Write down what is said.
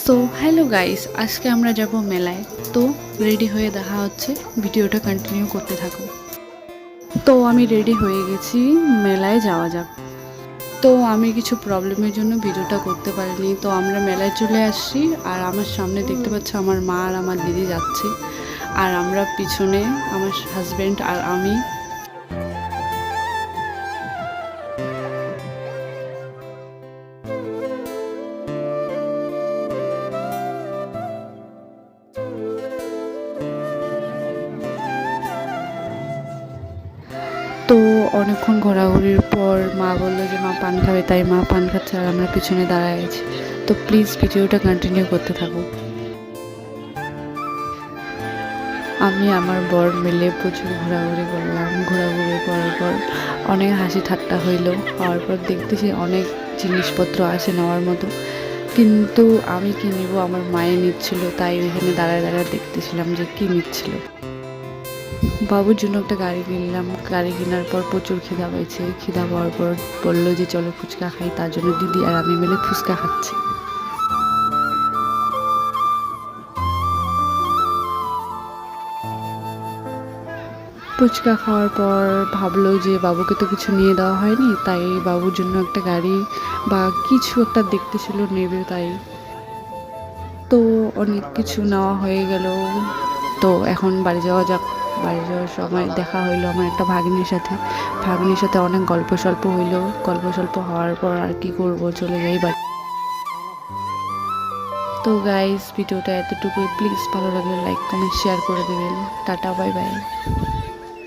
So hello guys, আজকে আমরা যাব মেলায়। তো রেডি হয়ে দেখা হচ্ছে, ভিডিওটা কন্টিনিউ করতে থাকো। তো আমি রেডি হয়ে গেছি, মেলায় যাওয়া যাক। তো আমি কিছু প্রবলেমের জন্য ভিডিওটা করতে পারিনি। তো আমরা মেলায় চলে আসছি, আর আমার সামনে দেখতে পাচ্ছি আমার মা আর আমার দিদি যাচ্ছে, আর আমরা পিছনে আমার হাজব্যান্ড আর আমি। তো অনেকক্ষণ ঘোরাঘুরির পর মা বললো যে মা পান খাবে, তাই মা পান খাচ্ছে আর আমরা পিছনে দাঁড়ায় আছি। তো প্লিজ ভিডিওটা কন্টিনিউ করতে থাকো। আমি আমার বর মিলে প্রচুর ঘোরাঘুরি করলাম। ঘোরাঘুরি করার পর অনেক হাসি ঠাট্টা হইলো। হওয়ার পর দেখতেছি অনেক জিনিসপত্র আছে নেওয়ার মতো, কিন্তু আমি কি নিব আমার মায়ে নিচ্ছিল, তাই এখানে দাঁড়ায় দাঁড়ায় দেখতেছিলাম যে কি নিচ্ছিল। বাবুর জন্য একটা গাড়ি কিনলাম। গাড়ি কেনার পর প্রচুর খিদা পেয়েছে। খিদা পাওয়ার পর বললো যে চলো ফুচকা খাই, তার জন্য দিদি আর আমি মিলে ফুচকা খাচ্ছি। ফুচকা খাওয়ার পর ভাবলো যে বাবুকে তো কিছু নিয়ে দেওয়া হয়নি, তাই বাবুর জন্য একটা গাড়ি বা কিছু একটা দেখতেছিল নেবে, তাই তো অনেক কিছু নেওয়া হয়ে গেল। তো এখন বাড়ি যাওয়া যাক। বাড়ি যাওয়ার সময় দেখা হইলো আমার একটা ভাগ্নির সাথে। ভাগ্নির সাথে অনেক গল্প সল্প হইলো। গল্প সল্প হওয়ার পর আর কি করবো, চলে যাই বাড়ি। তো গাইস, ভিডিওটা এতটুকুই। প্লিজ ভালো লাগলে লাইক কমেন্ট শেয়ার করে দেবেন। Tata, bye bye.